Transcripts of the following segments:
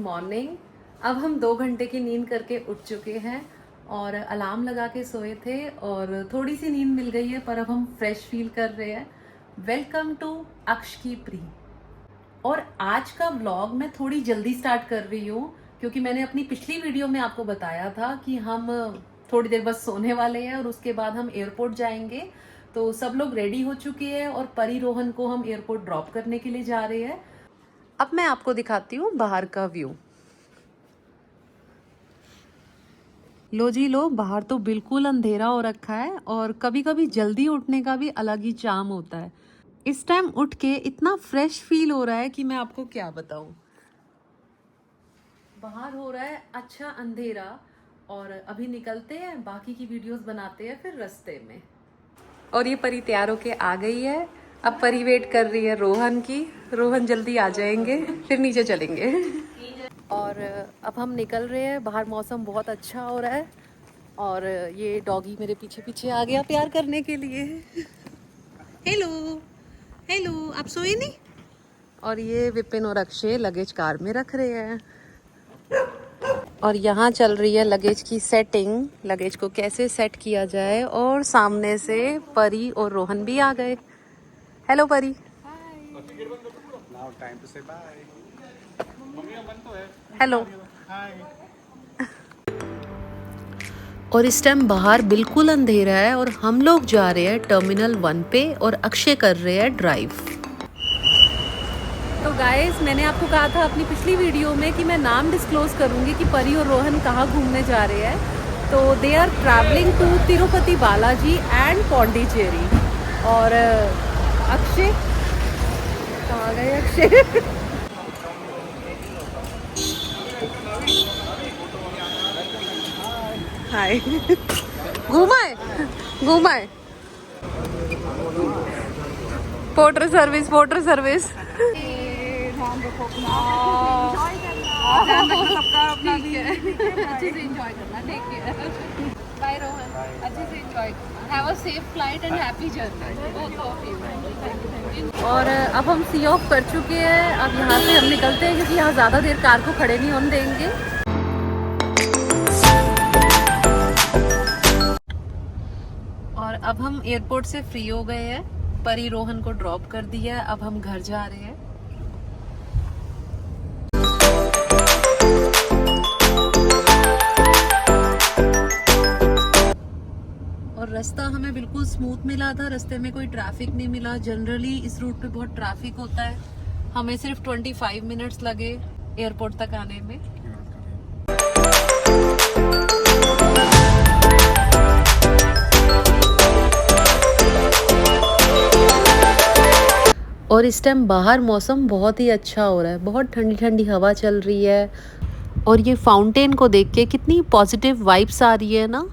Morning. अब हम 2 घंटे की नींद करके उठ चुके हैं और अलार्म लगा के सोए थे और थोड़ी सी नींद मिल गई है, पर अब हम फ्रेश फील कर रहे हैं। वेलकम टू अक्ष की प्री। और आज का व्लॉग मैं थोड़ी जल्दी स्टार्ट कर रही हूँ क्योंकि मैंने अपनी पिछली वीडियो में आपको बताया था कि हम थोड़ी देर बस सोने वाले हैं और उसके बाद हम एयरपोर्ट जाएंगे। तो सब लोग रेडी हो चुके हैं और परी रोहन को हम एयरपोर्ट ड्रॉप करने के लिए जा रहे हैं। अब मैं आपको दिखाती हूँ बाहर का व्यू। लो जी लो, बाहर तो बिल्कुल अंधेरा हो रखा है और कभी कभी जल्दी उठने का भी अलग ही चार्म होता है। इस टाइम उठ के इतना फ्रेश फील हो रहा है कि मैं आपको क्या बताऊं। बाहर हो रहा है अच्छा अंधेरा और अभी निकलते हैं, बाकी की वीडियोस बनाते हैं फिर रास्ते में। और ये परी तैयार होके आ गई है। अब परी वेट कर रही है रोहन की। रोहन जल्दी आ जाएंगे फिर नीचे चलेंगे। और अब हम निकल रहे हैं। बाहर मौसम बहुत अच्छा हो रहा है और ये डॉगी मेरे पीछे पीछे आ गया प्यार करने के लिए। हेलो हेलो, आप सोए नहीं? और ये विपिन और अक्षय लगेज कार में रख रहे हैं और यहाँ चल रही है लगेज की सेटिंग। लगेज को कैसे सेट किया जाए। और सामने से परी और रोहन भी आ गए। हेलो परी। Now time to say bye. Hello. Hi. और इस टाइम बाहर बिल्कुल अंधेरा है और हम लोग जा रहे हैं टर्मिनल 1 पे और अक्षय कर रहे हैं ड्राइव। तो गाइस, मैंने आपको कहा था अपनी पिछली वीडियो में कि मैं नाम डिस्क्लोज करूंगी कि परी और रोहन कहाँ घूमने जा रहे हैं। तो they are travelling to Tirupati Balaji and Pondicherry. और अक्षय कहाँ गए? अक्षय हाय। घुमाए घुमाए। Porter service porter service. ध्यान रखो अपना, ध्यान रखना सबका अपना भी। अच्छे से एंजॉय करना। Take care. बाय रोहन, अच्छे से एंजॉय करना। Have a safe flight and happy journey both of you. और अब हम सी ऑफ कर चुके हैं। अब यहाँ से हम निकलते हैं क्योंकि यहाँ ज़्यादा देर कार को खड़े नहीं होने देंगे। और अब हम एयरपोर्ट से फ्री हो गए हैं। परी रोहन को ड्रॉप कर दिया। अब हम घर जा रहे हैं। और रास्ता हमें बिल्कुल स्मूथ मिला था। रास्ते में कोई ट्रैफिक नहीं मिला। जनरली इस रूट पे बहुत ट्रैफिक होता है। हमें सिर्फ 25 मिनट्स लगे एयरपोर्ट तक आने में। और इस टाइम बाहर मौसम बहुत ही अच्छा हो रहा है। बहुत ठंडी ठंडी हवा चल रही है और ये फाउंटेन को देख के कितनी पॉजिटिव वाइब्स आ रही है ना।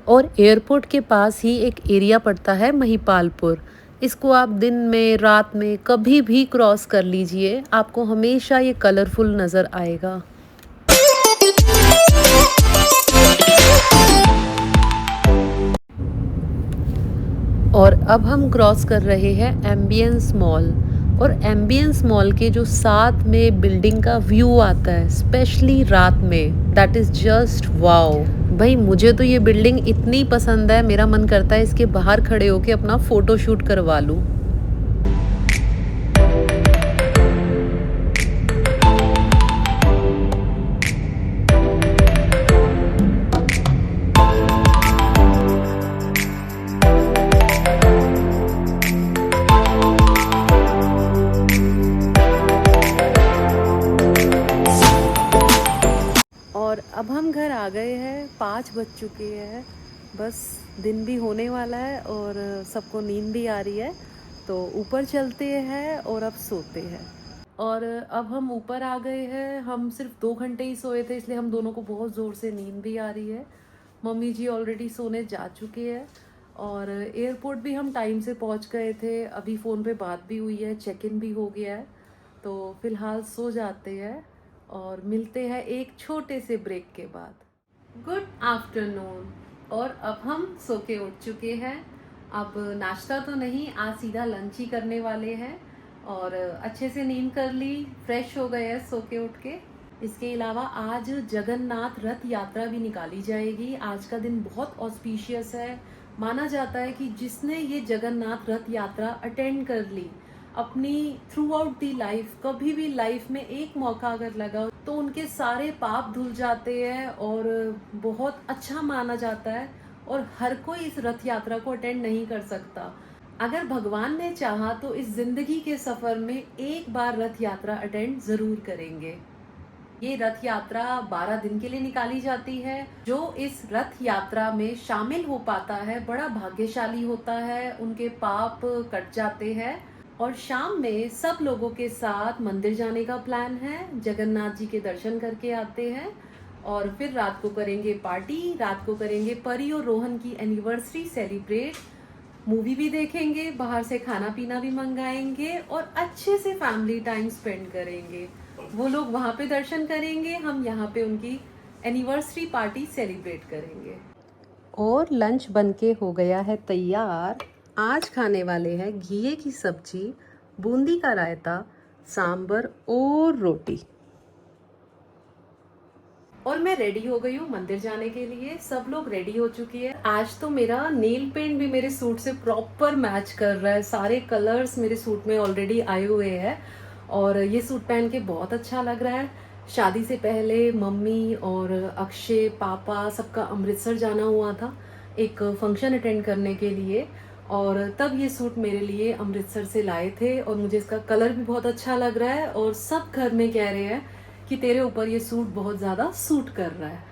और एयरपोर्ट के पास ही एक एरिया पड़ता है महिपालपुर। इसको आप दिन में रात में कभी भी क्रॉस कर लीजिए, आपको हमेशा ये कलरफुल नज़र आएगा। और अब हम क्रॉस कर रहे हैं एम्बियंस मॉल। और एम्बियंस मॉल के जो साथ में बिल्डिंग का व्यू आता है स्पेशली रात में, दैट इज़ जस्ट वाओ। भाई मुझे तो ये बिल्डिंग इतनी पसंद है, मेरा मन करता है इसके बाहर खड़े होके अपना फ़ोटो शूट करवा लूँ। और अब हम घर आ गए हैं। 5 बज चुके हैं। बस दिन भी होने वाला है और सबको नींद भी आ रही है। तो ऊपर चलते हैं और अब सोते हैं। और अब हम ऊपर आ गए हैं। हम सिर्फ 2 घंटे ही सोए थे, इसलिए हम दोनों को बहुत ज़ोर से नींद भी आ रही है। मम्मी जी ऑलरेडी सोने जा चुके हैं और एयरपोर्ट भी हम टाइम से पहुंच गए थे। अभी फ़ोन पे बात भी हुई है, चेक इन भी हो गया है, तो फ़िलहाल सो जाते हैं और मिलते हैं एक छोटे से ब्रेक के बाद। Good afternoon. और अब हम सो के उठ चुके हैं। अब नाश्ता तो नहीं, आज सीधा लंच ही करने वाले हैं और अच्छे से नींद कर ली, फ्रेश हो गए हैं सो के उठ के। इसके अलावा आज जगन्नाथ रथ यात्रा भी निकाली जाएगी। आज का दिन बहुत ऑस्पिशियस है। माना जाता है कि जिसने ये जगन्नाथ रथ यात्रा अटेंड कर ली अपनी थ्रू आउट दी लाइफ, कभी भी लाइफ में एक मौका अगर लगा तो उनके सारे पाप धुल जाते हैं और बहुत अच्छा माना जाता है। और हर कोई इस रथ यात्रा को अटेंड नहीं कर सकता। अगर भगवान ने चाहा तो इस जिंदगी के सफर में एक बार रथ यात्रा अटेंड जरूर करेंगे। ये रथ यात्रा 12 दिन के लिए निकाली जाती है। जो इस रथ यात्रा में शामिल हो पाता है बड़ा भाग्यशाली होता है, उनके पाप कट जाते हैं। और शाम में सब लोगों के साथ मंदिर जाने का प्लान है, जगन्नाथ जी के दर्शन करके आते हैं और फिर रात को करेंगे पार्टी। रात को करेंगे परी और रोहन की एनिवर्सरी सेलिब्रेट, मूवी भी देखेंगे, बाहर से खाना पीना भी मंगाएंगे और अच्छे से फैमिली टाइम स्पेंड करेंगे। वो लोग वहाँ पे दर्शन करेंगे, हम यहाँ पे उनकी एनिवर्सरी पार्टी सेलिब्रेट करेंगे। और लंच बनके हो गया है तैयार। आज खाने वाले हैं घिये की सब्जी, बूंदी का रायता, सांबर और रोटी। और मैं रेडी हो गई हूँ मंदिर जाने के लिए। सब लोग रेडी हो चुकी है। आज तो मेरा नेल पेंट भी मेरे सूट से प्रॉपर मैच कर रहा है। सारे कलर्स मेरे सूट में ऑलरेडी आए हुए हैं और ये सूट पहन के बहुत अच्छा लग रहा है। शादी से पहले मम्मी और अक्षय, पापा सबका अमृतसर जाना हुआ था एक फंक्शन अटेंड करने के लिए और तब ये सूट मेरे लिए अमृतसर से लाए थे और मुझे इसका कलर भी बहुत अच्छा लग रहा है और सब घर में कह रहे हैं कि तेरे ऊपर ये सूट बहुत ज़्यादा सूट कर रहा है।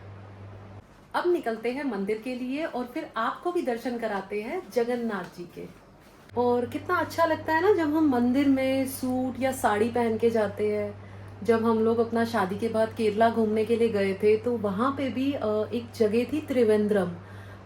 अब निकलते हैं मंदिर के लिए और फिर आपको भी दर्शन कराते हैं जगन्नाथ जी के। और कितना अच्छा लगता है ना जब हम मंदिर में सूट या साड़ी पहन के जाते हैं। जब हम लोग अपना शादी के बाद केरला घूमने के लिए गए थे तो वहाँ पे भी एक जगह थी त्रिवेंद्रम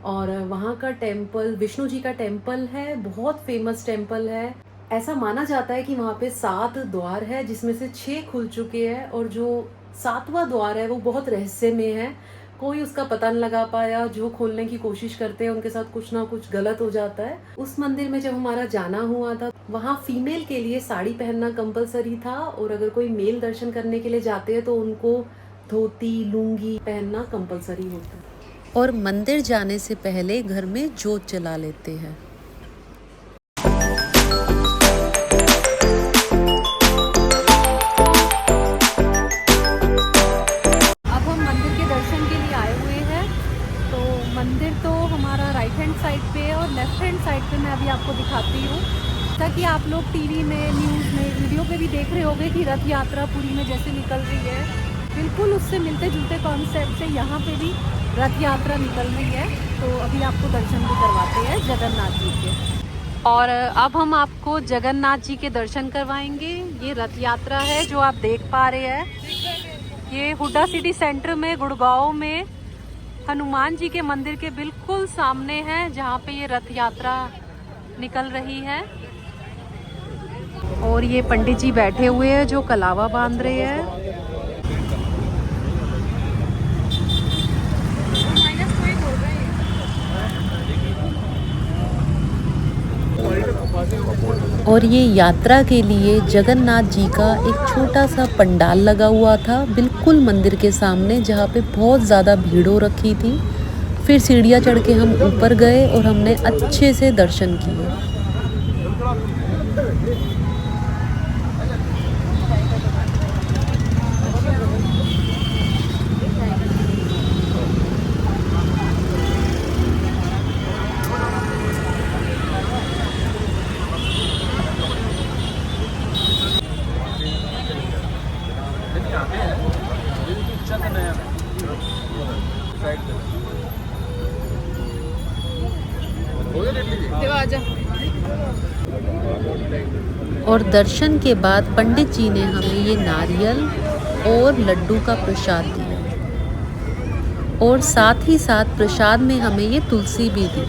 और वहाँ का टेम्पल विष्णु जी का टेम्पल है, बहुत फेमस टेम्पल है। ऐसा माना जाता है कि वहाँ पे 7 द्वार है जिसमें से 6 खुल चुके हैं और जो 7वां द्वार है वो बहुत रहस्यमय है, कोई उसका पता नहीं लगा पाया। जो खोलने की कोशिश करते हैं उनके साथ कुछ ना कुछ गलत हो जाता है। उस मंदिर में जब हमारा जाना हुआ था वहाँ फीमेल के लिए साड़ी पहनना कंपलसरी था और अगर कोई मेल दर्शन करने के लिए जाते हैं तो उनको धोती लुंगी पहनना कंपलसरी होता है। और मंदिर जाने से पहले घर में जोत जला लेते हैं। मंदिर तो हमारा राइट हैंड साइड पे है और लेफ्ट हैंड साइड पे मैं अभी आपको दिखाती हूँ। जैसा कि आप लोग टीवी में, न्यूज़ में, वीडियो पे भी देख रहे होंगे कि रथ यात्रा पुरी में जैसे निकल रही है, बिल्कुल उससे मिलते जुलते कॉन्सेप्ट से यहाँ पे भी रथ यात्रा निकल रही है। तो अभी आपको दर्शन भी करवाते हैं जगन्नाथ जी के। और अब हम आपको जगन्नाथ जी के दर्शन करवाएंगे। ये रथ यात्रा है जो आप देख पा रहे हैं। ये हुड्डा सिटी सेंटर में गुड़गांव में हनुमान जी के मंदिर के बिल्कुल सामने है जहाँ पे ये रथ यात्रा निकल रही है। और ये पंडित जी बैठे हुए हैं जो कलावा बांध रहे हैं। और ये यात्रा के लिए जगन्नाथ जी का एक छोटा सा पंडाल लगा हुआ था बिल्कुल मंदिर के सामने, जहाँ पे बहुत ज़्यादा भीड़ हो रखी थी। फिर सीढ़ियाँ चढ़ के हम ऊपर गए और हमने अच्छे से दर्शन किए। और दर्शन के बाद पंडित जी ने हमें ये नारियल और लड्डू का प्रसाद दिया। और साथ ही साथ प्रसाद में हमें ये तुलसी भी दी।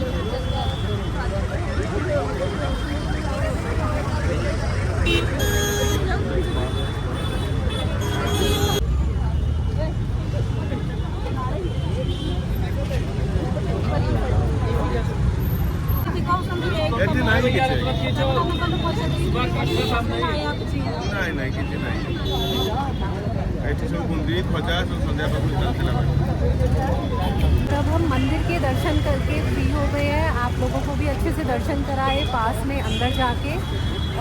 तब हम मंदिर के दर्शन करके फ्री हो गए हैं, आप लोगों को भी अच्छे से दर्शन कराए पास में अंदर जाके।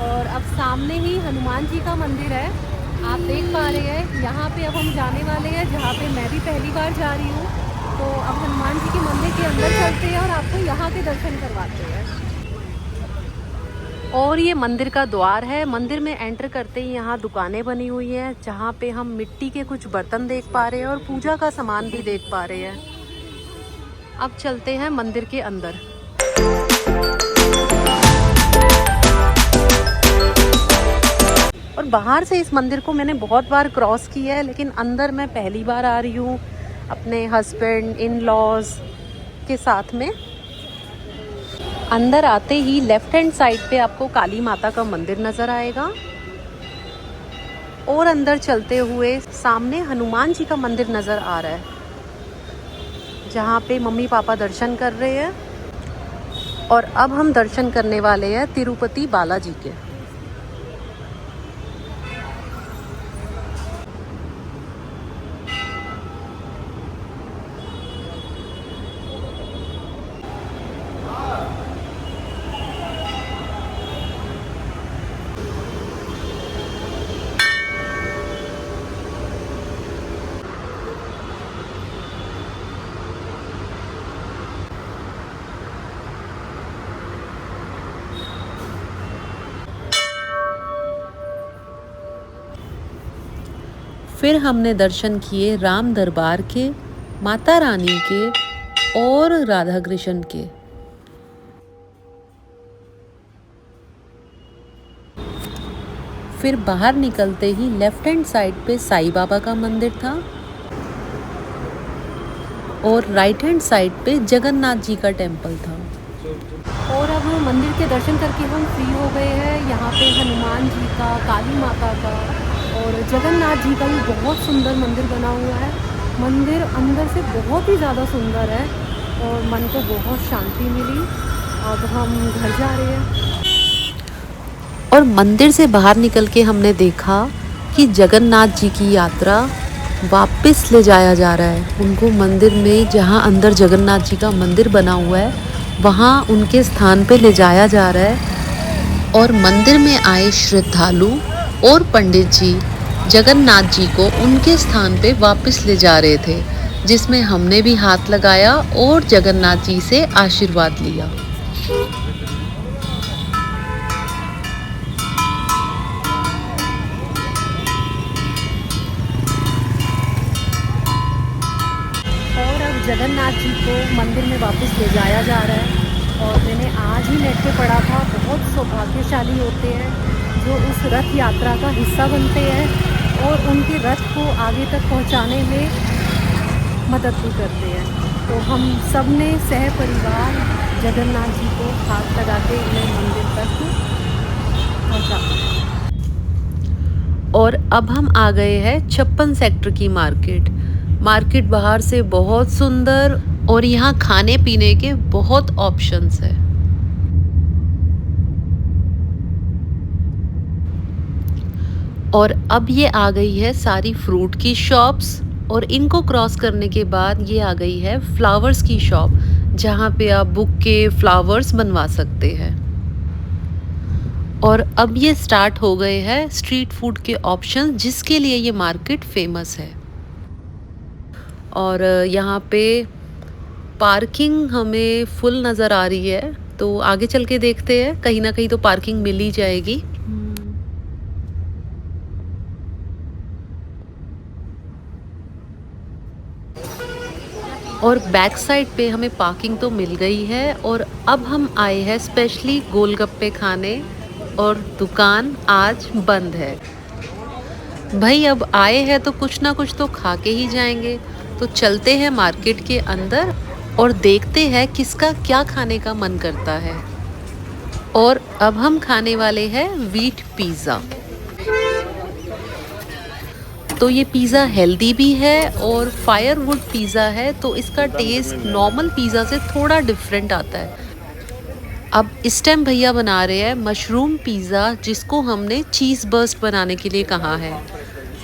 और अब सामने ही हनुमान जी का मंदिर है, आप देख पा रहे हैं। यहाँ पे अब हम जाने वाले हैं जहाँ पे मैं भी पहली बार जा रही हूँ। तो अब हनुमान जी के मंदिर के अंदर चलते हैं और आपको यहाँ के दर्शन करवाते हैं। और ये मंदिर का द्वार है। मंदिर में एंटर करते ही यहाँ दुकानें बनी हुई हैं जहाँ पे हम मिट्टी के कुछ बर्तन देख पा रहे हैं और पूजा का सामान भी देख पा रहे हैं। अब चलते हैं मंदिर के अंदर। और बाहर से इस मंदिर को मैंने बहुत बार क्रॉस किया है, लेकिन अंदर मैं पहली बार आ रही हूँ अपने हस्बैंड इन लॉज के साथ में। अंदर आते ही लेफ्ट हैंड साइड पे आपको काली माता का मंदिर नज़र आएगा और अंदर चलते हुए सामने हनुमान जी का मंदिर नज़र आ रहा है जहाँ पे मम्मी पापा दर्शन कर रहे हैं। और अब हम दर्शन करने वाले हैं तिरुपति बालाजी के। फिर हमने दर्शन किए राम दरबार के, माता रानी के और राधा कृष्ण के। फिर बाहर निकलते ही लेफ्ट हैंड साइड पे साईं बाबा का मंदिर था और राइट हैंड साइड पे जगन्नाथ जी का टेम्पल था। और अब मंदिर के दर्शन करके हम फ्री हो गए हैं। यहाँ पे हनुमान जी का, काली माता का और जगन्नाथ जी का भी बहुत सुंदर मंदिर बना हुआ है। मंदिर अंदर से बहुत ही ज़्यादा सुंदर है और मन को बहुत शांति मिली। अब हम घर जा रहे हैं। और मंदिर से बाहर निकल के हमने देखा कि जगन्नाथ जी की यात्रा वापस ले जाया जा रहा है। उनको मंदिर में, जहाँ अंदर जगन्नाथ जी का मंदिर बना हुआ है, वहाँ उनके स्थान पे ले जाया जा रहा है। और मंदिर में आए श्रद्धालु और पंडित जी जगन्नाथ जी को उनके स्थान पे वापस ले जा रहे थे, जिसमें हमने भी हाथ लगाया और जगन्नाथ जी से आशीर्वाद लिया। और अब जगन्नाथ जी को मंदिर में वापस ले जाया जा रहा है। और मैंने आज ही नेट पे पढ़ा था, बहुत सौभाग्यशाली होते हैं जो उस रथ यात्रा का हिस्सा बनते हैं और उनके रथ को आगे तक पहुंचाने में मदद भी करते हैं। तो हम सब ने सह परिवार जगन्नाथ जी को हाथ लगा के उन्हें मंदिर तक पहुंचा। और अब हम आ गए हैं 56 सेक्टर की मार्केट। मार्केट बाहर से बहुत सुंदर और यहाँ खाने पीने के बहुत ऑप्शंस है। और अब ये आ गई है सारी फ्रूट की शॉप्स और इनको क्रॉस करने के बाद ये आ गई है फ्लावर्स की शॉप, जहाँ पे आप बुके फ्लावर्स बनवा सकते हैं। और अब ये स्टार्ट हो गए हैं स्ट्रीट फूड के ऑप्शन, जिसके लिए ये मार्केट फेमस है। और यहाँ पे पार्किंग हमें फुल नज़र आ रही है, तो आगे चल के देखते हैं, कहीं ना कहीं तो पार्किंग मिल ही जाएगी। और बैक साइड पे हमें पार्किंग तो मिल गई है। और अब हम आए हैं स्पेशली गोलगप्पे खाने, और दुकान आज बंद है। भाई अब आए हैं तो कुछ ना कुछ तो खा के ही जाएंगे। तो चलते हैं मार्केट के अंदर और देखते हैं किसका क्या खाने का मन करता है। और अब हम खाने वाले हैं व्हीट पिज़्ज़ा। तो ये पिज़्ज़ा हेल्दी भी है और फायरवुड पिज़्ज़ा है, तो इसका टेस्ट नॉर्मल पिज़्ज़ा से थोड़ा डिफरेंट आता है। अब इस टाइम भैया बना रहे हैं मशरूम पिज़्ज़ा, जिसको हमने चीज़ बर्स्ट बनाने के लिए कहा है।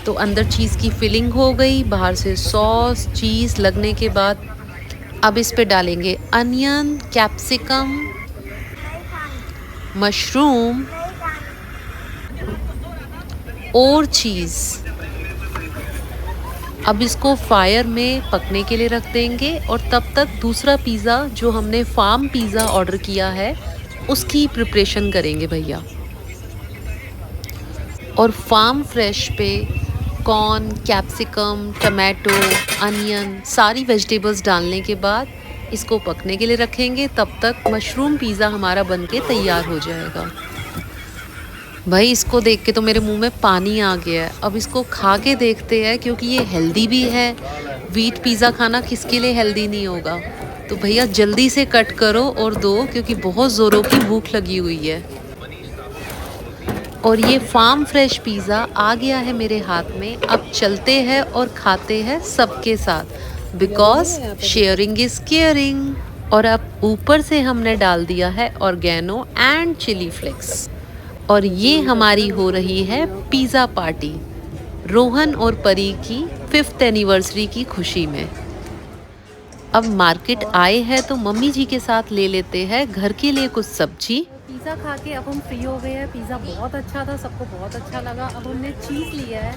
तो अंदर चीज़ की फिलिंग हो गई, बाहर से सॉस चीज़ लगने के बाद अब इस पे डालेंगे अनियन, कैप्सिकम, मशरूम और चीज़। अब इसको फायर में पकने के लिए रख देंगे और तब तक दूसरा पिज़्ज़ा जो हमने फार्म पिज़्ज़ा ऑर्डर किया है उसकी प्रिपरेशन करेंगे भैया। और फार्म फ्रेश पे कॉर्न, कैप्सिकम, टमाटो, अनियन सारी वेजिटेबल्स डालने के बाद इसको पकने के लिए रखेंगे। तब तक मशरूम पिज़्ज़ा हमारा बनके तैयार हो जाएगा। भाई इसको देख के तो मेरे मुंह में पानी आ गया है। अब इसको खा के देखते हैं, क्योंकि ये हेल्दी भी है। व्हीट पिज़्ज़ा खाना किसके लिए हेल्दी नहीं होगा। तो भैया जल्दी से कट करो और दो, क्योंकि बहुत ज़ोरों की भूख लगी हुई है। और ये फार्म फ्रेश पिज़्ज़ा आ गया है मेरे हाथ में। अब चलते हैं और खाते हैं सबके साथ, बिकॉज शेयरिंग इज़ केयरिंग। और अब ऊपर से हमने डाल दिया है ऑर्गेनो एंड चिली फ्लेक्स। और ये हमारी हो रही है पिज़्ज़ा पार्टी रोहन और परी की 5th एनिवर्सरी की खुशी में। अब मार्केट आए हैं तो मम्मी जी के साथ ले लेते हैं घर के लिए कुछ सब्जी। पिज़्ज़ा खा के अब हम फ्री हो गए हैं। पिज़्ज़ा बहुत अच्छा था, सबको बहुत अच्छा लगा। अब हमने चीज़ लिया है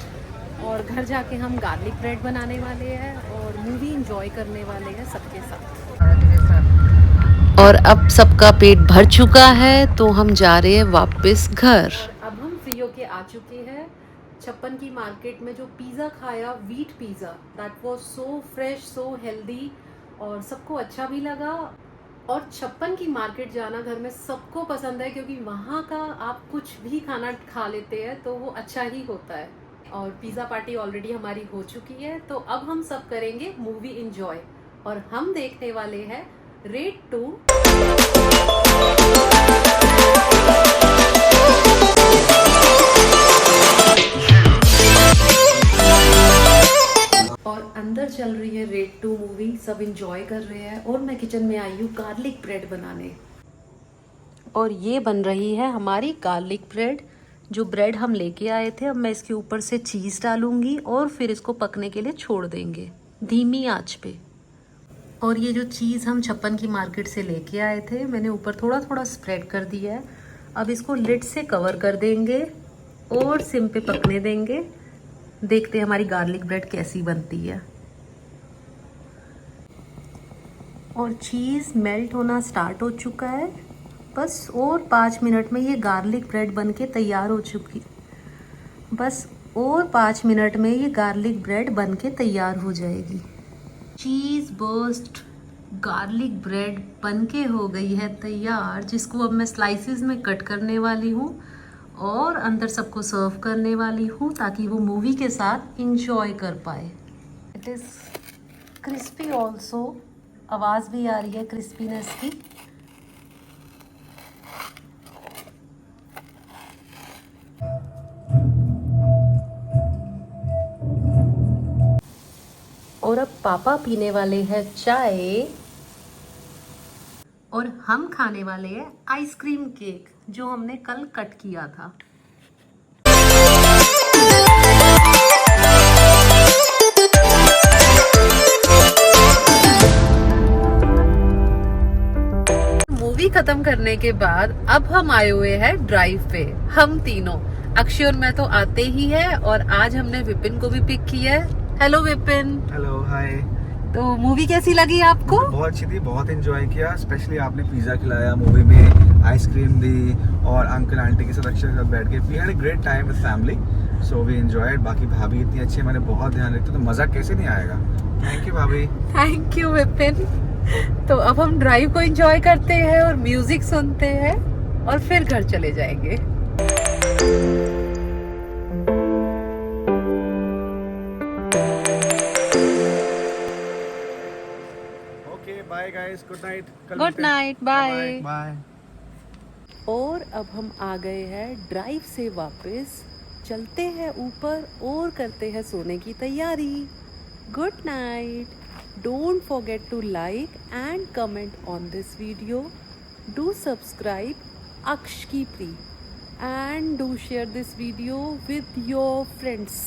और घर जाके हम गार्लिक ब्रेड बनाने वाले हैं और मूवी एंजॉय करने वाले हैं सबके साथ। और अब सबका पेट भर चुका है तो हम जा रहे हैं वापस घर। अब हम फ्री होके आ चुके हैं। 56 की मार्केट में जो पिज़्ज़ा खाया, wheat pizza, that was so fresh, so healthy और सबको अच्छा भी लगा। और 56 की मार्केट जाना घर में सबको पसंद है, क्योंकि वहाँ का आप कुछ भी खाना खा लेते हैं तो वो अच्छा ही होता है। और पिज़्ज़ा पार्टी ऑलरेडी हमारी हो चुकी है, तो अब हम सब करेंगे मूवी एंजॉय। और हम देखने वाले हैं रेड 2। और अंदर चल रही है रेड 2 मूवी, सब एंजॉय कर रहे हैं और मैं किचन में आई हूँ गार्लिक ब्रेड बनाने। और ये बन रही है हमारी गार्लिक ब्रेड। जो ब्रेड हम लेके आए थे, अब मैं इसके ऊपर से चीज़ डालूंगी और फिर इसको पकने के लिए छोड़ देंगे धीमी आंच पे। और ये जो चीज़ हम 56 की मार्केट से लेके आए थे, मैंने ऊपर थोड़ा थोड़ा स्प्रेड कर दिया है। अब इसको लिड से कवर कर देंगे और सिम पे पकने देंगे। देखते हैं हमारी गार्लिक ब्रेड कैसी बनती है। और चीज़ मेल्ट होना स्टार्ट हो चुका है। बस और 5 मिनट में ये गार्लिक ब्रेड बनके तैयार हो चुकी। बस और 5 मिनट में ये गार्लिक ब्रेड बनके तैयार हो जाएगी। चीज़ बर्स्ट गार्लिक ब्रेड बनके हो गई है तैयार, जिसको अब मैं स्लाइसेस में कट करने वाली हूँ और अंदर सबको सर्व करने वाली हूँ, ताकि वो मूवी के साथ इंजॉय कर पाए। इट इज़ क्रिस्पी ऑल्सो, आवाज़ भी आ रही है क्रिस्पीनेस की। और अब पापा पीने वाले हैं चाय और हम खाने वाले हैं आइसक्रीम केक, जो हमने कल कट किया था। मूवी खत्म करने के बाद अब हम आए हुए हैं ड्राइव पे। हम तीनों, अक्षय और मैं तो आते ही है, और आज हमने विपिन को भी पिक किया है। हेलो विपिन। हेलो, हाय। तो मूवी कैसी लगी आपको? बहुत अच्छी थी, बहुत एंजॉय किया। स्पेशली आपने पिज़्ज़ा खिलाया, मूवी में आइसक्रीम दी और अंकल आंटी के साथ अक्षय के साथ बैठ के we had a great time with family, so we enjoyed. बाकी भाभी इतनी अच्छी है, मैंने बहुत ध्यान रखती, तो मज़ा कैसे नहीं आएगा। थैंक यू भाभी। Thank you Vipin. तो अब हम ड्राइव को एंजॉय करते हैं और म्यूजिक सुनते हैं और फिर घर चले जाएंगे। Bye guys, good night. Good night, bye. Bye. और अब हम आ गए हैं ड्राइव से वापस, चलते हैं ऊपर और करते हैं सोने की तैयारी। Good night. Don't forget to like and comment on this video. Do subscribe Aksh की प्री and do share this video with your friends.